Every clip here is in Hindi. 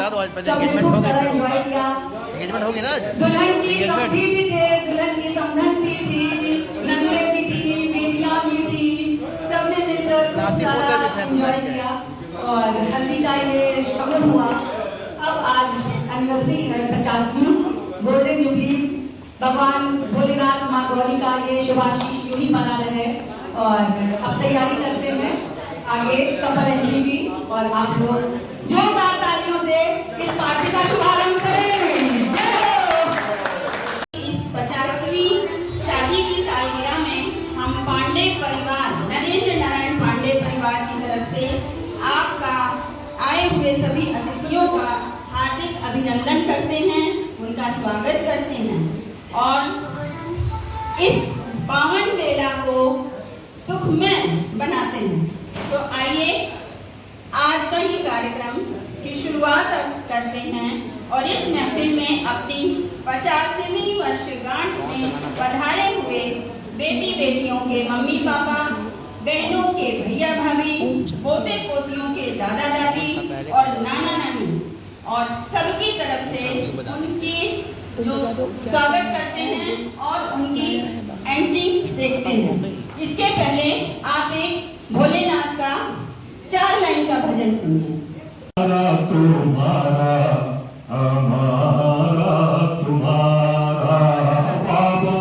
बता दो आज पहले सबने एंगेजमेंट खूब हो सारा गई एंजॉय किया। एंगेजमेंट होगी ना आज दुल्हन की Engagement। सब्जी भी थे, दुल्हन की समधन भी थी, नंगे भी थी, बेटियां भी थी, सबने मिलकर खूब नाती सारा पोते भी थे एंजॉय दुल्हन के। किया और हल्दी का ये शगुन हुआ। अब आज एनिवर्सरी है 50वीं गोल्डन जुबली। भगवान भोलेनाथ माँ गौरी का ये शुभाशीष यूं ही बना रहे और अब तैयारी करते हैं आगे कपल एंट्री की और आप लोग जोरदार तालियों से इस पार्टी का शुभारंभ करें। इस 50वीं शादी की सालगिरह में हम पांडे परिवार, नरेंद्र नारायण पांडे परिवार की तरफ से आपका आए हुए सभी अतिथियों का हार्दिक अभिनंदन करते हैं, उनका स्वागत करते हैं और इस पावन मेला को सुखमय बनाते हैं। तो आइए आज का ये कार्यक्रम की शुरुआत करते हैं और इस महफिल में अपनी 50वीं वर्षगांठ में पधारे हुए बेटी बेटियों के मम्मी पापा, बहनों के भैया भाभी, पोते पोतियों के दादा दादी और नाना नानी और सबकी तरफ से उनकी जो स्वागत करते हैं और उनकी एंट्री देखते हैं। इसके पहले आप एक भोलेनाथ का 4 लाइन का भजन सुनिए। तुम्हारा हमारा तुम्हारा बाबा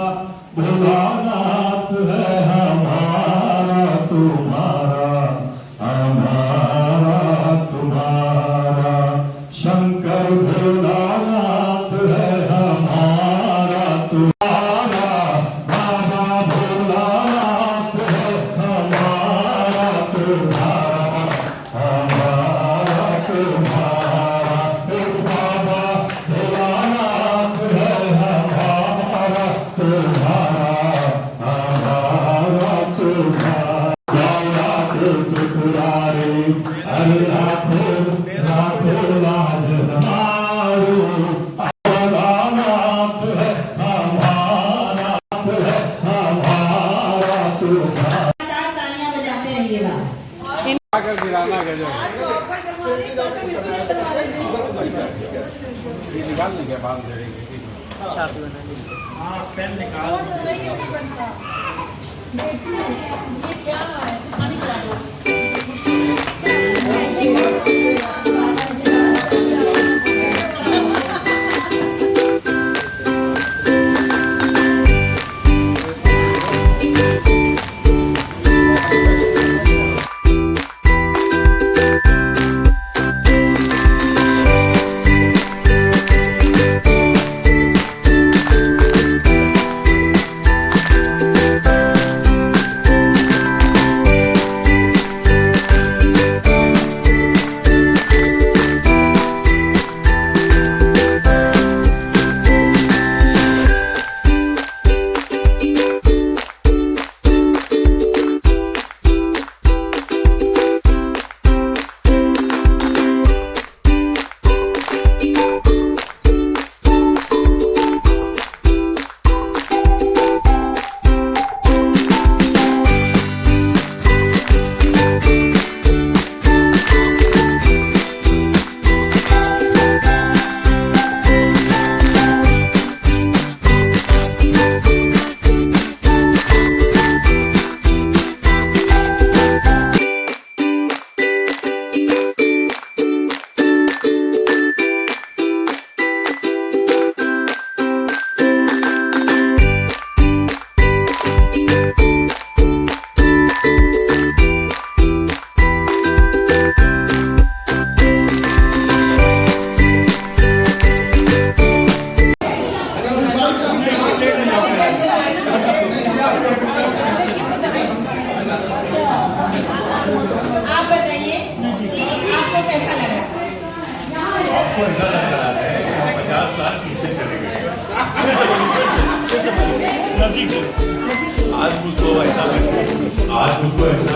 भोलानाथ है, हमारा तुम्हारा हमारा तुम्हारा शंकर भोलानाथ है, हमारा तुम्हारा बाबा भोलानाथ है, हमारा तुम्हारा हमारा तुम्हारा बाबा भोलानाथ है, हमारा तुम्हारा हमारा तुम्हारा टुकड़ारे अरे राखो लाज हमारो भोलानाथ है, हमारा है, हमारा तुम्हारा। तालियां बजाते रहिएगा। आकर गिराना के जो निकालने के बाद दे देंगे। हाँ पेन निकाल। आपको ऐसा लग रहा है कि हम 50 साल पीछे चले गए। आज मुझको ऐसा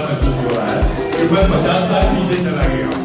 महसूस हो रहा है कि मैं 50 साल पीछे चला गया हूँ।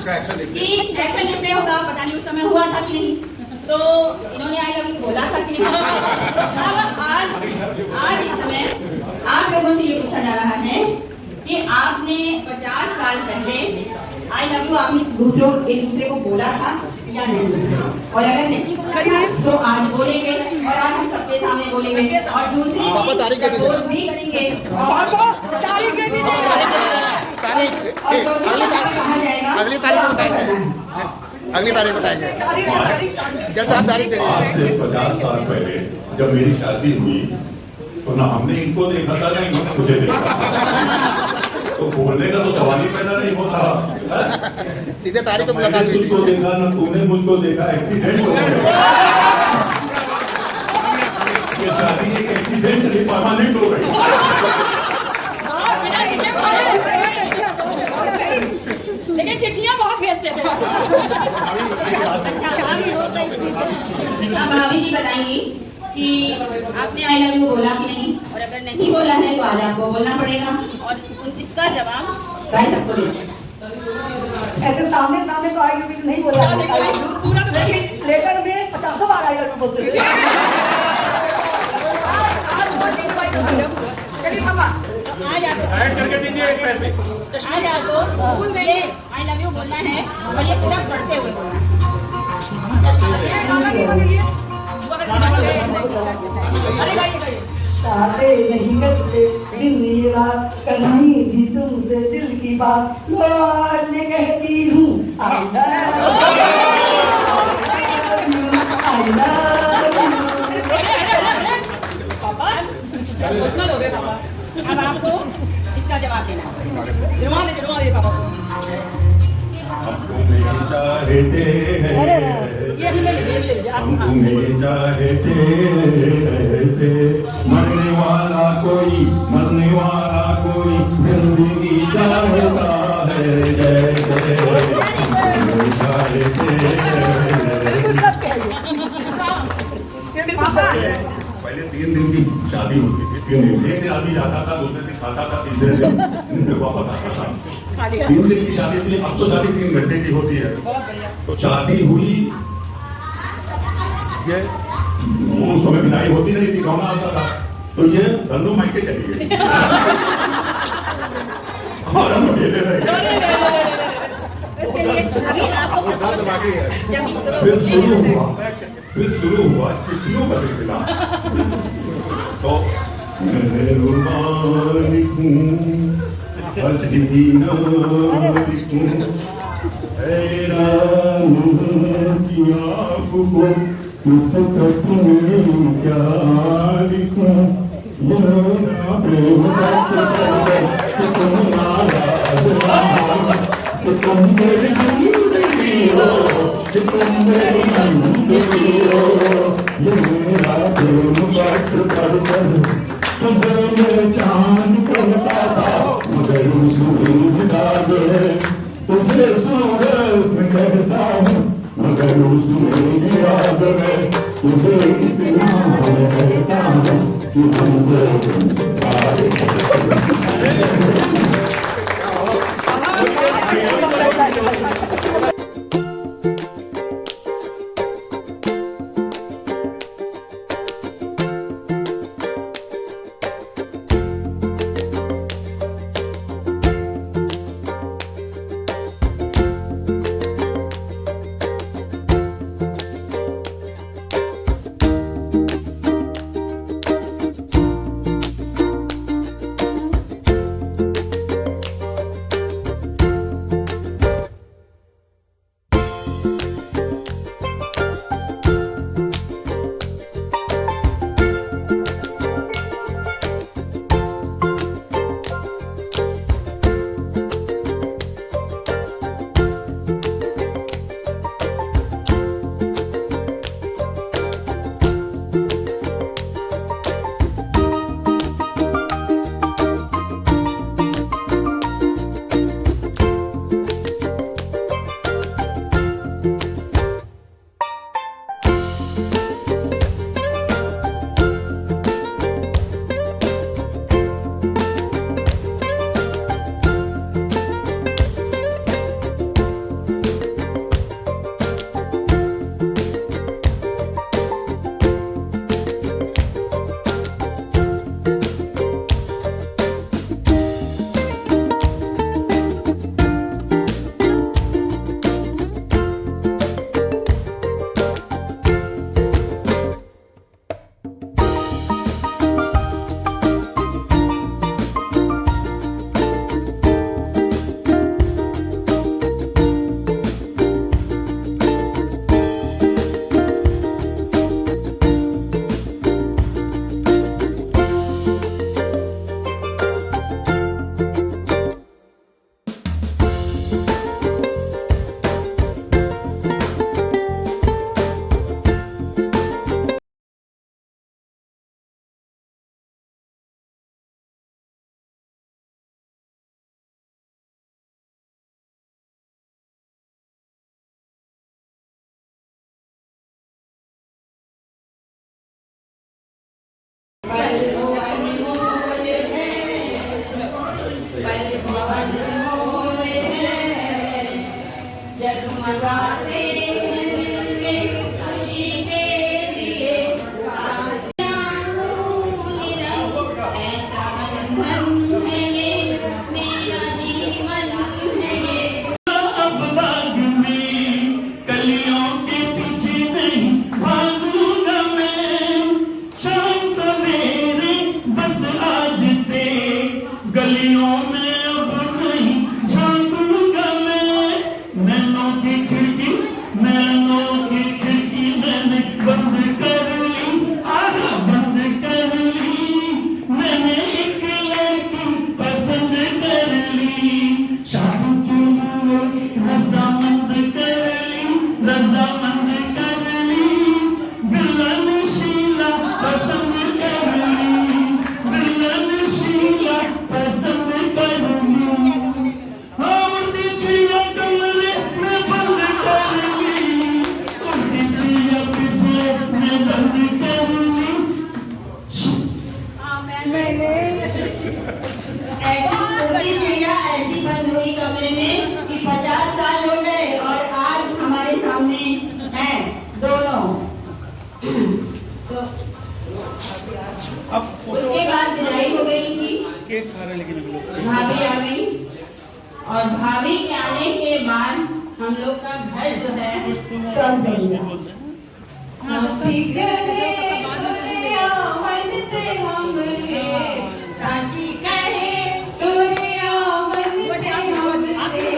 इसका एक्शन कि एक्शन रिप्ले होगा, पता नहीं उस समय हुआ था कि नहीं, तो इन्होंने आई लव यू बोला था कि नहीं। अब आज इस समय आप लोगों से ये पूछा जा रहा है कि आपने 50 साल पहले आई लव यू आपने एक दूसरे को बोला था या नहीं, और अगर नहीं बोला था तो आज बोलेंगे, और आज हम सबके सामने बोलेंगे, और दूसरी प्रपोज भी करेंगे, और अगली तारीख को बताएंगे, अगली तारीख बताएंगे। जैसे आप तारीख दे रहे आज से 50 साल पहले जब मेरी शादी हुई तो ना हमने इनको देखा था ना इन्होंने मुझे देखा, तो बोलने का तो सवाल ही पैदा नहीं होता। सीधे तारीख को मुलाकात मैंने हुई थी। तुझको देखा ना तूने मुझको देखा, एक्सीडेंट हो गया। ये शादी एक एक्सीडेंट नहीं, परमानेंट हो गई। लेकिन चिट्ठियां बहुत भेजते थे। अब भाभी जी बताएंगी कि आपने आई लव यू बोला कि नहीं, और अगर नहीं बोला है तो आज आपको बोलना पड़ेगा, और इसका जवाब भाई सबको देना। ऐसे सामने सामने तो आई लव यू नहीं बोला, पूरा तो लेकिन लेटर में 50 बार आई लव यू बोलते थे। चलिए मामा, आज आपको ऐड करके दीजिए एक पैर पे। आज आपको ये आई लव यू बोलना है, और ये पूरा पढ़ते हुए बोलना है। चाहते नहीं करते दिन ये रात करनी भी तुमसे दिल की बात, ये कहती हूँ I love you। पापा उतना लोगे पापा। अब आपको इसका जवाब देना है। रुमाल दे पापा को। हम तुम्हें चाहते हैं, ये भी ले लीजिए हम तुम्हें चाहते ऐसे, मरने वाला कोई जिंदगी चाहता है जैसे, तुम्हें चाहते हैं। पहले 3 दिन की शादी होती थी, 3 दिन, एक दिन आदमी जाता था, दूसरे दिन खाता था, तीसरे दिन वापस आता था। 3 दिन की शादी थी, अब तो शादी 3 घंटे की होती है। तो शादी हुई, ये उस समय विदाई होती नहीं थी, रोना आता था, तो ये धन्नो मायके चली गई और हम अकेले रह गए। फिर शुरू हुआ चिट्ठियों का सिलसिला। तो मैं रुबान हूँ, हसीना दिखूं, हैरान हूँ कि आपको किस खत में क्या लिखूं, ये मेरा प्रेम कि तुम नाराज ना हो, कि तुम मेरी जिंदगी हो, कि तुम मेरी जिंदगी हो, ये मेरा प्रेम कर तुझे मैं चांद करता था, मगर सूरज दाग है, तुझे सूरज में कहता हूँ, मगर उसमें याद में तुझे इतना कहता हूँ कि लगाते हैं खुशी के लिए ऐसा बंधन है ये मेरा जीवन है ये। अब बाग में कलियों के पीछे नहीं भागूंगा मैं, शाम सवेरे बस आज से गलियों में अब नहीं झांकूंगा मैं। नैनों की खिड़की मैंने बंद कर ली, आहा बंद कर ली। मैंने एक लड़की पसंद कर ली, शादी के लिए रजामंद कर ली, रजामंद कर ली। बिलन शीला पसंद कर ली, बिलन शीला पसंद कर ली। उड़ती चिड़िया कमरे में बंद कर ली, उड़ती चिड़िया पिंजरे में बंद कर ली। ऐसी छोटी चिड़िया ऐसी बंद हुई कमरे में कि 50 साल हो गए और आज हमारे सामने हैं दोनों। तो अब उसके बाद विदाई हो गई थी, केक खा रहे लेकिन हम लोग भाभी आ गई और भाभी के आने के बाद हम लोग का घर जो है सब बन गया। साथी कहे दुनिया मन से हम है, साथी कहे दुनिया मन से हम है।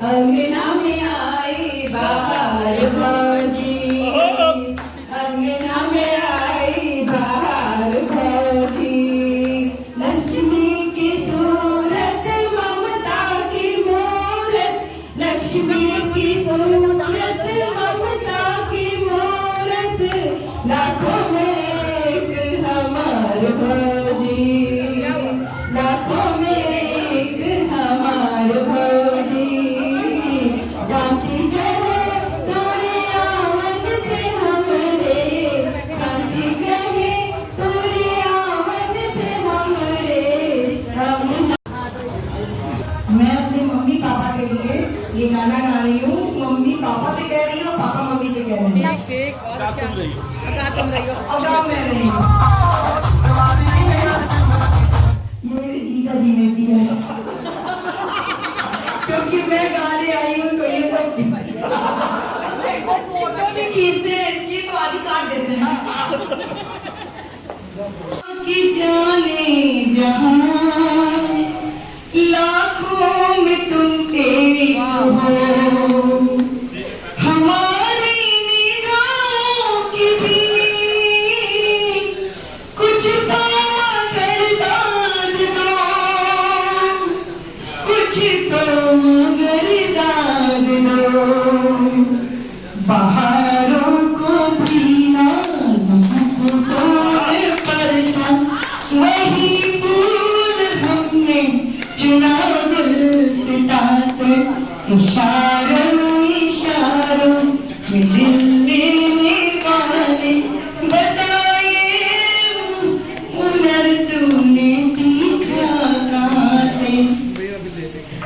अंगना में आई बाहर भाजी, अंगना में आई बाहर भाजी। लक्ष्मी की सूरत ममता की मूरत, लक्ष्मी की सूरत ममता की मूरत। लाखों में एक हमार भाजी, लाखों में एक हमार भाजी। साथी कहे दुनिया मन से हमरे, साथी कहे दुनिया मन से हमरे। मैं अपने मम्मी पापा के लिए ये गाना गा रही हूँ। मम्मी पापा से कह रही हूँ, पापा मम्मी से कह रही हूँ। ठीक और अच्छा अगर तुम रही हो अब गाँव में नहीं, ये मेरे जीजा जी ने दिया है क्योंकि मैं गाने आई हूँ तो ये सब फोटो भी खींचते हैं इसकी तो आदि काट देते हैं। कि जाने जहां लाखों में तुम एक हो, हमारी निगाहों की भी कुछ तो मगर दाद दो, कुछ तो मगर दाद दो। बहारों को भी वही फूल हमने चुना गुलसिता से। इशारों इशारों में दिल लेने वाले बताए हुनर तूने सीखा कहाँ से।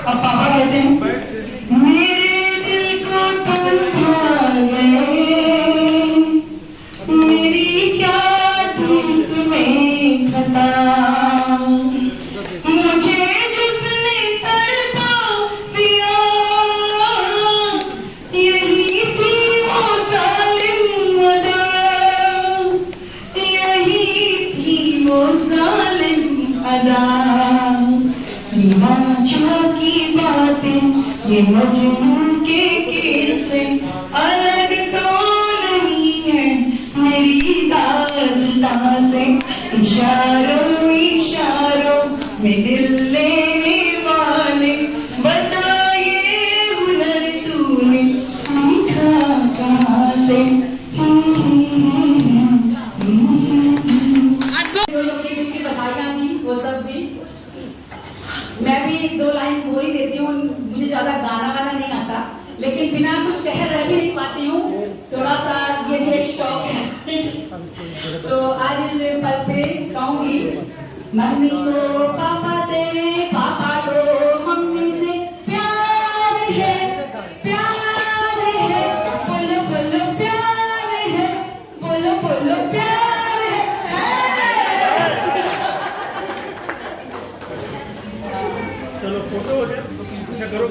अब पापा कहते हैं मेरे दिल को तुम भा गए, मेरी क्या थी इसमें खता। मुझे जिसने तड़पा दिया यही थी वो जालिम अदा, यही थी वो जालिम अदा। ये बादशाह की बातें ये मजनू के किस्से अलग तो नहीं है मेरी दास्तां से। इशारों इशारों में दिल लेने वाले बताइए हुनर तूने सीखा कहाँ से। जो लोग की जिनकी बधाइयाँ थी वो सब भी। मैं भी एक दो लाइन बोल ही देती हूँ, मुझे ज्यादा गाना नहीं आता, लेकिन बिना कुछ कह रह भी नहीं पाती हूँ, थोड़ा सा ये भी एक शौक है। तो आज इस पल पे कहूँगी, मम्मी को पापा से, पापा को मम्मी से प्यार है, प्यार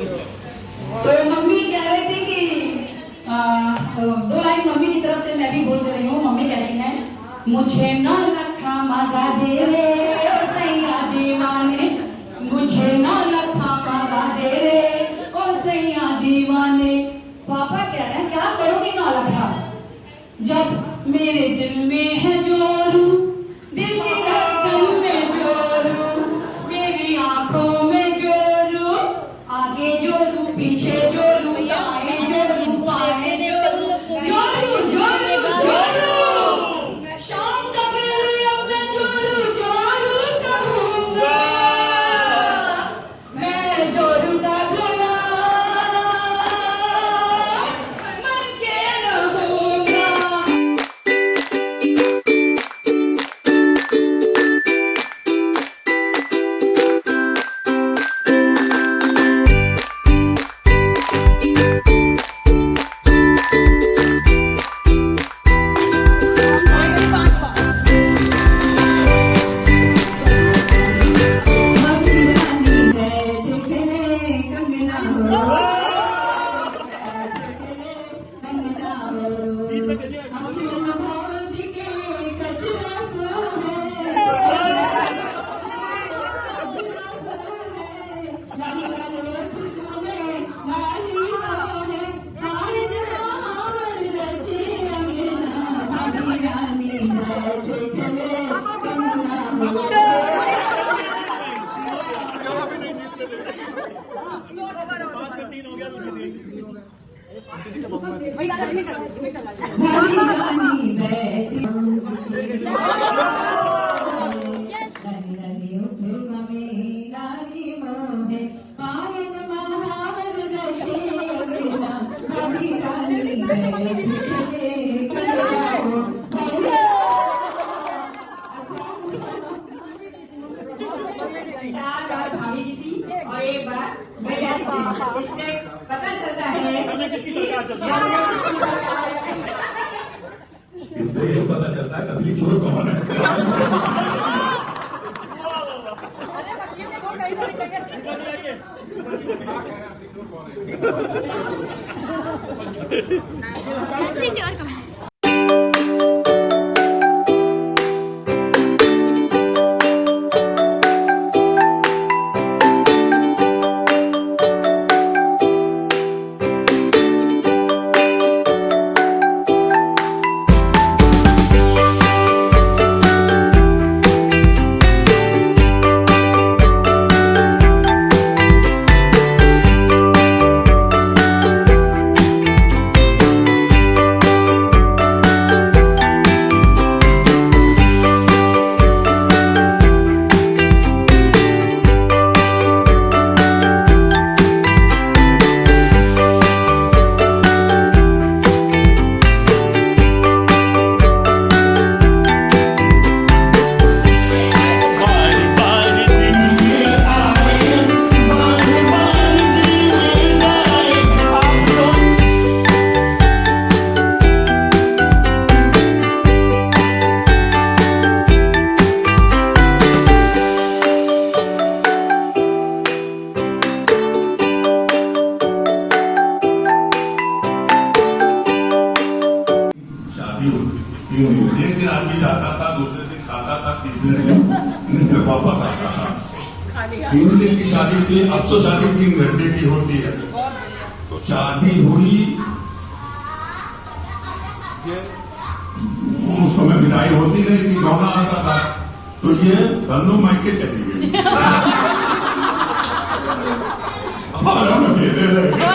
तो मम्मी कह रहे थे कि 2 लाइन मम्मी की तरफ से मैं भी बोल रही हूँ। मम्मी कहती हैं, मुझे 9 लखा मांगा दे रे ओ सैया दीवाने, मुझे 9 लखा मांगा दे रे ओ सैया दीवाने। पापा कह रहे हैं, क्या करोगे 9 लखा? जब मेरे दिल में है जोरू, दिल की धड़कन में जोरू, मेरी आंखों में जोरू, आगे जोरू पीछे जोरू, आगे जोरू पाए जोरू, जोरू जोरू जोरू, शाम सवेरे अब मैं जोरू जोरू कहूंगा, मैं जोरू का गुलाम बन के रहूंगा। और एक बार इससे पता चलता है इससे ये पता चलता है असली चोर कौन है। एक दिन आदमी जाता था, दूसरे दिन खाता था, तीसरे दिन वापस आता था। 3 दिन की शादी थी, अब तो शादी 3 घंटे की होती है। तो शादी हुई, उस समय विदाई होती नहीं थी, गौना आता था, तो ये बन्नू मायके चली गई और हम अकेले रह गए।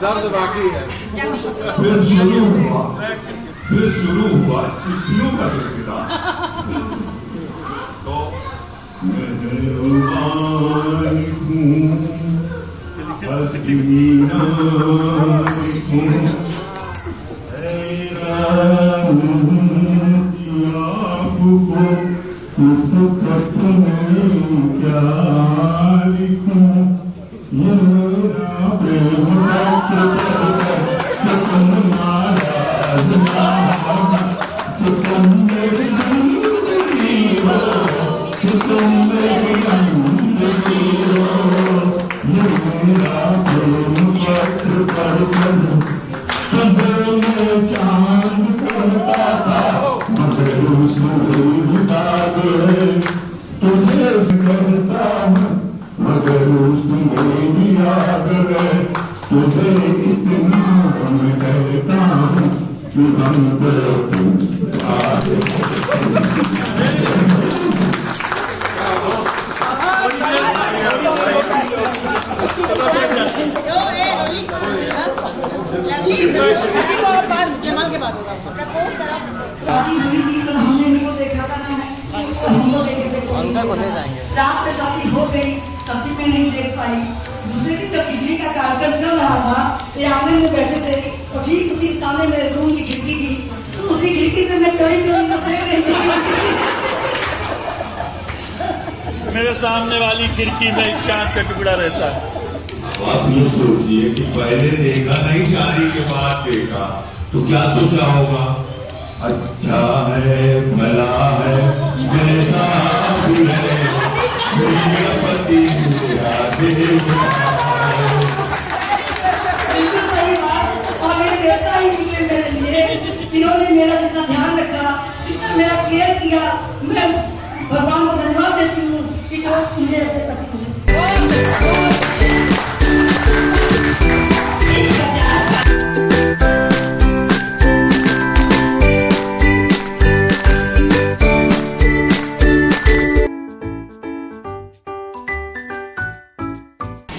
दर्द बाकी है। फिर शुरू हुआ चिट्ठियों का सिलसिला। तो मेहरबान हूँ, हसीना लिखूं, हैरान कि आपको इस खत में क्या लिखूं। ये मेरा प्रेम तुम मेरी जिंदगी हो, तुम मेरी जुलूस मेरी याद है, तुझे इतना मैं कहता हूँ कि हम जमाल के बाद होगा शादी हुई थी तो हमने इनको देखा था ना, उसको हमको देखे थे। रात में शादी हो गई तब भी मैं नहीं देख पाई। दूसरे दिन जब बिजली का कार्यक्रम चल रहा था, ये आंगन में बैठे थे और ठीक उसी सामने मेरे रूम की खिड़की थी, तो उसी खिड़की से मैं चोरी चोरी देख रही थी। मेरे सामने वाली खिड़की में एक चांद का टुकड़ा रहता है। आप ये सोचिए कि पहले देखा नहीं, शादी के बाद देखा तो क्या सोचा होगा? अच्छा है, भला है, जैसा भी है, मेरा पति मेरा देवता है। बिल्कुल सही बात। और मेरे देवता ही निकले मेरे लिए। इन्होंने मेरा जितना ध्यान रखा, जितना मेरा केयर किया, मैं भगवान को धन्यवाद देती हूँ कि जो मुझे ऐसे पति मिले।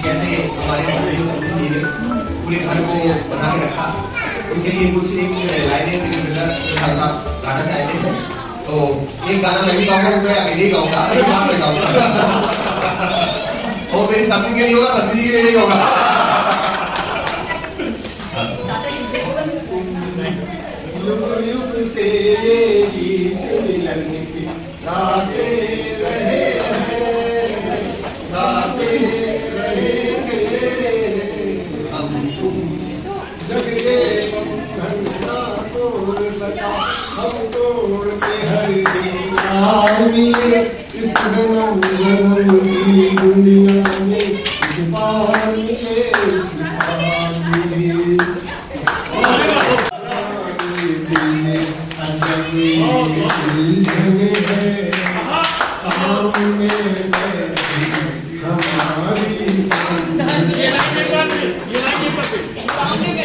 कैसे हमारे जी ने पूरे घर को बना के रखा, उनके लिए कुछ एक लाइनें गाना चाहते हैं। तो एक गाना मैं भी गाऊंगा, मैं अकेले ही गाऊंगा, एक बार में गाऊंगा। और मेरी सब्जी के लिए होगा, सब्जी के लिए नहीं होगा। युग युग से ये गीत मिलन की गाते रहे हैं, गाते रहेंगे हम तुम। झगड़े बंधन ना तोड़ सका, हम तोड़ते हर दिन यार मिले इस जन्म की दुनिया में, इस पार मिले इस पार मिले।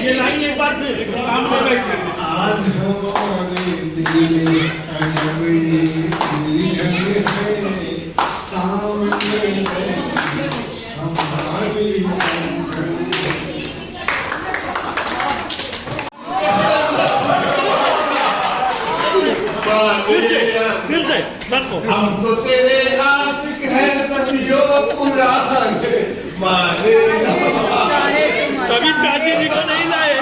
ये लाइन एक बार फिर सामने बैठ आज हमारे दिल में अजनबी है, सामने हमारी फिर से बस को। हम तो तेरे आशिक हैं सदियों पुराने, माने तभी चाची जी को नहीं लाए।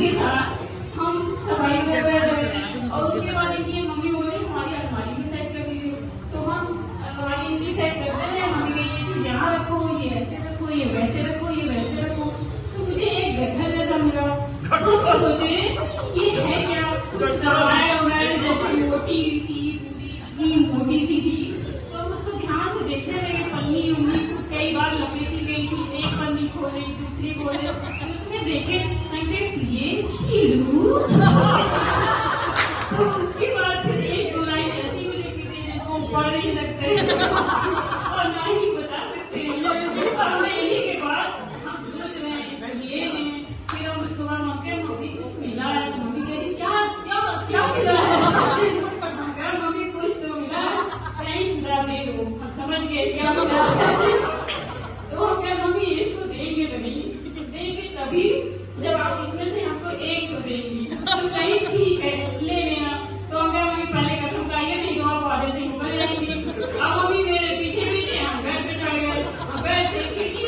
ये था, हम सफाई कर रहे थे और उसके बाद देखिए मम्मी बोली हमारी अलमारी भी सेट कर दी, तो हम अलमारी इनकी सेट करते हैं, मम्मी कही ये चीज यहाँ रखो, ये ऐसे रखो, ये वैसे रखो, ये वैसे रखो, तो मुझे एक गठन जैसा मिला। हम सोचे ये है क्या, कुछ दवाएं ववाएं जैसे मोटी सी पूरी मोटी सी थी, तो हम उसको ध्यान से देखने लगे, पन्नी उन्नी कई बार लपेटी गई थी, एक पन्नी खोले दूसरी खोले, उसमें देखे ये चीलू। तो उसके बाद फिर एक दो लाइन ऐसी भी लिखी थी जिसको पढ़ नहीं सकते और ना ही बता सकते हैं। पढ़ने के बाद हम सोच रहे हैं ये है, फिर हम उसके बाद मम्मी कुछ मिला है, मम्मी कहती क्या क्या क्या मिला है, मम्मी कुछ तो मिला है, कहीं सुधा दे दो, हम समझ गए क्या मिला है। तो हम क्या मम्मी इसको देंगे तो नहीं देंगे, तभी जब आप इसमें से हमको एक तो देंगी, तो कहीं ठीक है ले लेना। तो हम क्या मम्मी पहले कसम खाइए नहीं तो आप आधे से ऊपर जाएंगे। अब मम्मी मेरे पीछे पीछे हम घर पे चढ़ गए, वैसे खिड़की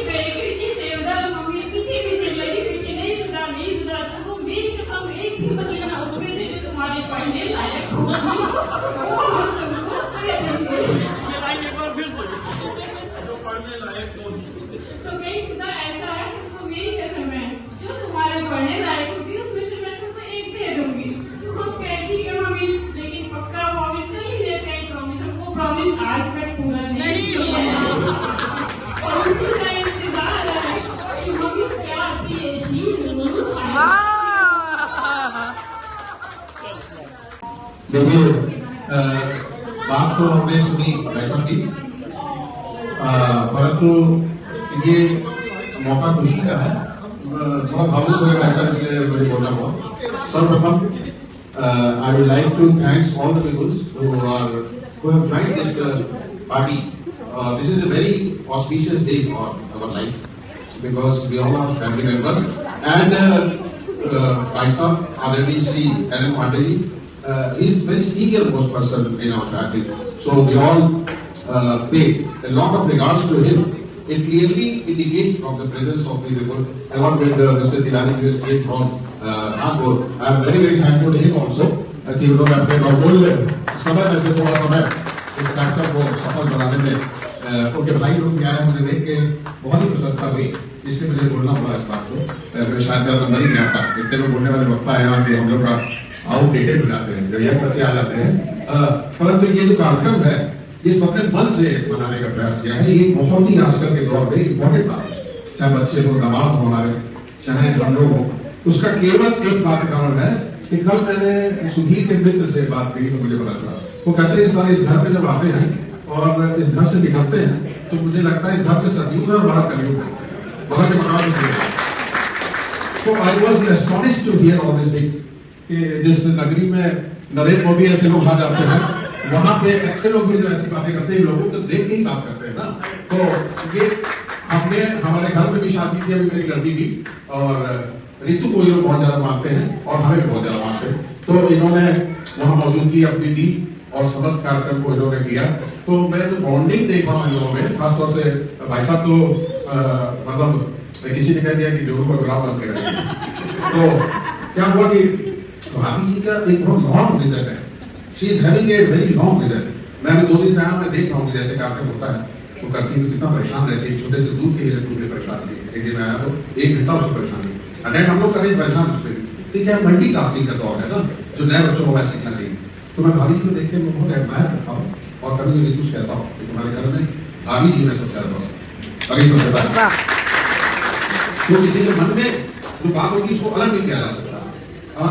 से उधर मम्मी पीछे पीछे लगी हुई कि नहीं सुधा नहीं सुधा, तो वो मेरी कसम एक भी बन लेना उसमें से जो तुम्हारे पढ़ने लायक होगी वो हम तुमको देंगे। तो मेरी सुधा ऐसा है, तो मेरी कसम है जो तुम्हारे पढ़ने लायक होगी उसमें से मैं तुमको एक दे दूंगी। तो हम कहती है मम्मी लेकिन पक्का प्रॉमिस नहीं देते हैं, प्रॉमिस हमको प्रॉमिस आज तक पूरा नहीं किया है और उसी का इंतजार है कि मम्मी क्या आती है देखिए बात तो हमने सुनी वैसा की, परंतु ये मौका खुशी का है, बहुत भावुक हुए वैसा इसलिए मुझे बोलना हुआ। सर्वप्रथम I would like to thanks all the peoples who have joined this party. This is a very auspicious day for our life because we all are family members and Kaisa Adani Shri Ellen Pandey he is very senior most person in our family, so we all pay a lot of regards to him. It clearly indicates from the presence of the people along with Mr. Tilani who is came from Nagpur. I am very thankful to him also कि उन्होंने अपने बहुमूल्य समय में से थोड़ा समय इस कार्यक्रम को सफल बनाने में उनके भाई लोग भी आए, मुझे देख के बहुत ही प्रसन्नता हुई, इसलिए मुझे बोलना पड़ा इस बात को। मेरे शायद मेरा नंबर ही नहीं आता, इतने लोग बोलने वाले वक्ता है यहाँ के हम लोग का आउटडेटेड हो जाते हैं, जब यह बच्चे आ जाते हैं। परंतु ये जो कार्यक्रम है ये सबने मन से मनाने का प्रयास किया है, ये बहुत ही आजकल के दौर में इम्पोर्टेंट बात है, चाहे बच्चे हो दमाद हो हमारे, चाहे हम लोग हो। उसका केवल एक बात कारण है कि कल मैंने सुधीर के मित्र से बात की तो मुझे पता चला, वो कहते हैं सारे इस घर पे जब आते हैं और इस घर से निकलते हैं तो मुझे लगता है इस घर में सतयुग है और बाहर कलयुग है, बाहर के मकान में। तो I was astonished to hear all this things कि जिस नगरी में नरेंद्र मोदी ऐसे लोग आ जाते हैं वहां पे अच्छे लोग भी जो ऐसी बातें करते हैं लोगों को देख के ही बात करते हैं ना। तो ये हमने हमारे घर में भी शादी की, अभी मेरी लड़की की, और ऋतु को ये लोग बहुत ज्यादा मानते हैं और हमें भी बहुत ज्यादा मानते हैं। तो इन्होंने वहां मौजूदगी अपनी दी और समस्त कार्यक्रम को इन्होंने किया। तो मैं जो बॉन्डिंग देख रहा हूँ इन लोगों में, खासतौर से भाई साहब तो मतलब किसी ने कह दिया कि जोरू को गुलाम बन के, तो क्या हुआ कि भाभी जी का एक बहुत लॉन्ग विजन है, she is having a very long vision. मैं अभी 2 दिन से मैं देख रहा हूँ जैसे कार्यक्रम होता है तो करती है तो कितना परेशान रहती है, छोटे से दूध के लिए दूर परेशान थी, एक दिन मैं आया तो 1 घंटा उससे परेशान थी, अटेंड हम लोग करें परेशान उससे। तो क्या मल्टी टास्किंग का दौर है ना, जो नए बच्चों को वैसे सीखना चाहिए। तो मैं भाभी जी को देख के मैं बहुत एडमायर करता हूँ और कभी भी ऋतु कहता हूँ कि तुम्हारे घर में भाभी जी में सबसे ज्यादा पसंद, अभी सबसे ज्यादा तो किसी के मन में जो बात होगी उसको अलग नहीं किया जा सकता,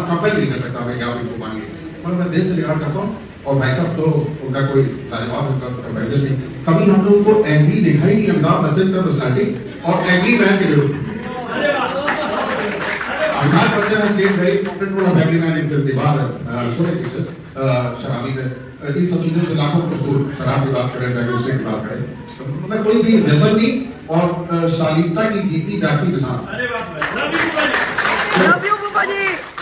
कंपेल नहीं कर सकता मैं क्या उनको मांगे, पर मैं देश से रिगार्ड करता हूँ। और भाई साहब तो उनका कोई लाजवाब उनका कंपेरिजन नहीं, कभी हम लोगों को एंग्री देखा ही नहीं अमिताभ बच्चन का पर्सनालिटी और एंग्री मैन के विरुद्ध। Amitabh Bachchan has played very important role of angry man in the दीवार, so many pictures, शराबी में इन सब चीजों से लाखों मजदूर शराब की बात करें चाहे उससे की बात करें, मतलब कोई भी व्यसन नहीं और शालीनता की जीती जाती मिसाल।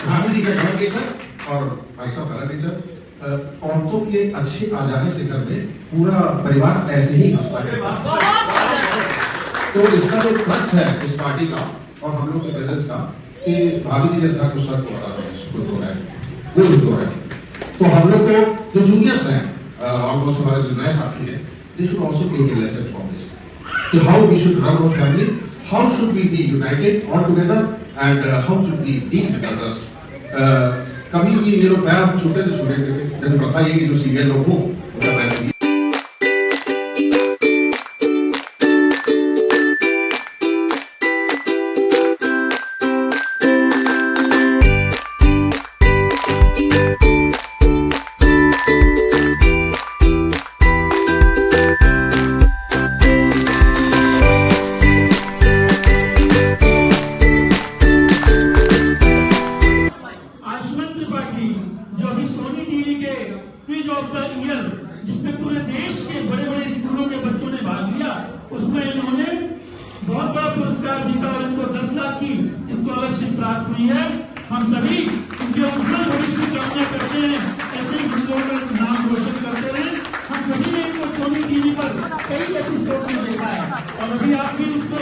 भाभी जी का घर नेचर और भाई साहब का नेचर, औरतों के अच्छे आ जाने से घर में पूरा परिवार ऐसे ही हंसता है। तो इसका जो खर्च है इस पार्टी का और हम लोग के बिजनेस का कि भाभी जी ने था कुछ सर हो रहा है वो है। तो हम लोग को जो जूनियर्स हैं ऑलमोस्ट हमारे जो नए साथी हैं, they should also take a lesson from this कि how we should run our family, how should we be united all together and how should we deal with others. कभी भी ये लोग पैर छूटे तो छूटे थे, लेकिन प्रथा ये कि जो सीनियर लोग हो उनका पैर जिसमें पूरे देश के बड़े बड़े स्कूलों के बच्चों ने भाग लिया, उसमें इन्होंने बहुत बड़ा पुरस्कार जीता और इनको 10 लाख की स्कॉलरशिप प्राप्त हुई है। हम सभी उनके उज्जवल भविष्य की कामना करते हैं, ऐसे बच्चों का नाम रोशन करते रहे। हम सभी ने इनको सोनी टीवी पर कई एपिसोड में देखा है और अभी आप भी उसको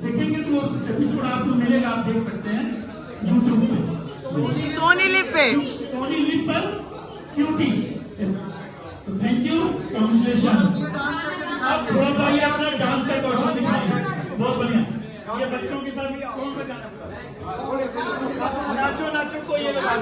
देखेंगे तो एपिसोड आपको मिलेगा, आप देख सकते हैं यूट्यूब पे, सोनी लिप पर क्यूटी। तो थैंक यू, कॉन्ग्रेचुलेशन। आप थोड़ा सा ये अपना डांस का कौशल दिखाएंगे, बहुत बढ़िया। ये बच्चों के साथ कौन सा गाना? नाचो नाचो को ये लगा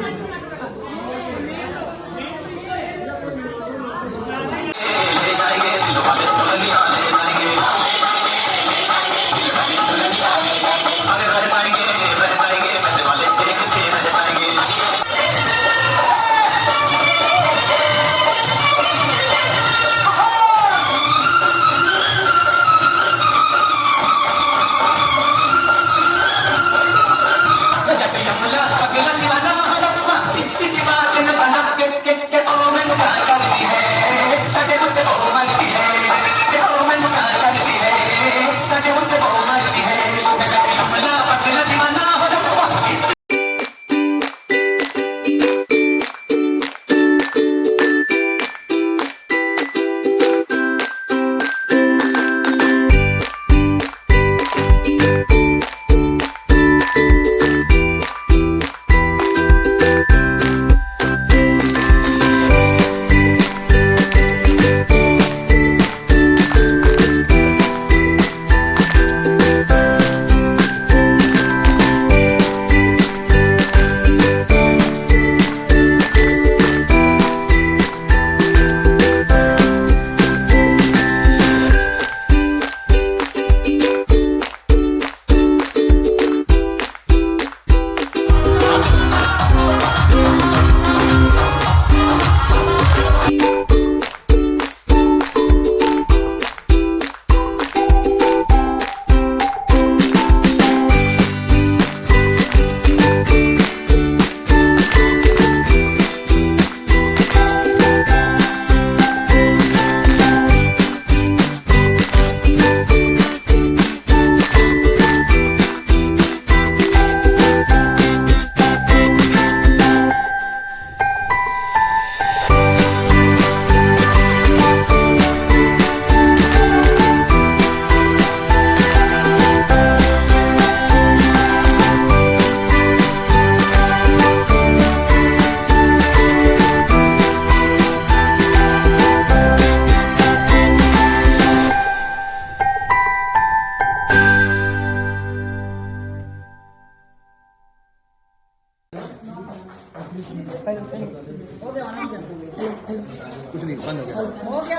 कुछ नहीं, बंद हो गया।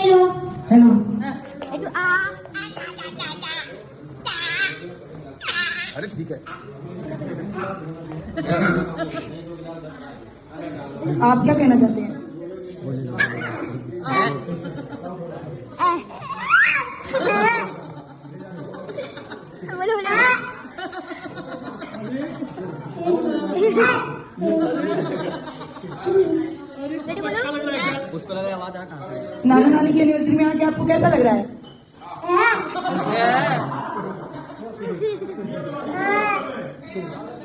हेलो हेलो अरे ठीक है। आप क्या कहना चाहते हैं? उसको लग रहा है आवाज आ कहाँ से? नाना नानी की एनिवर्सरी में आके आपको कैसा लग रहा है?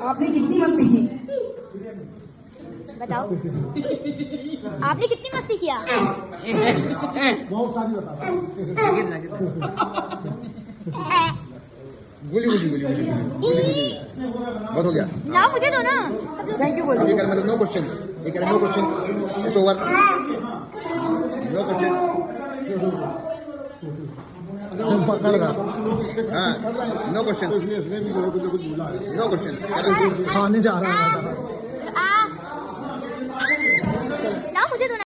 आपने कितनी मस्ती की? बताओ आपने कितनी मस्ती किया? बहुत सारी बता। गुली गुली गुली गुली गुली बहुत हो गया। लाओ मुझे दो ना। थैंक यू अब ये बोलिए। कह रहे मतलब नो क्वेश्चंस, ये कह रहे no questions, it's over, no question. हाँ, नो क्वेश्चंस, नो क्वेश्चंस। खाने जा रहा है। लाओ मुझे दो ना।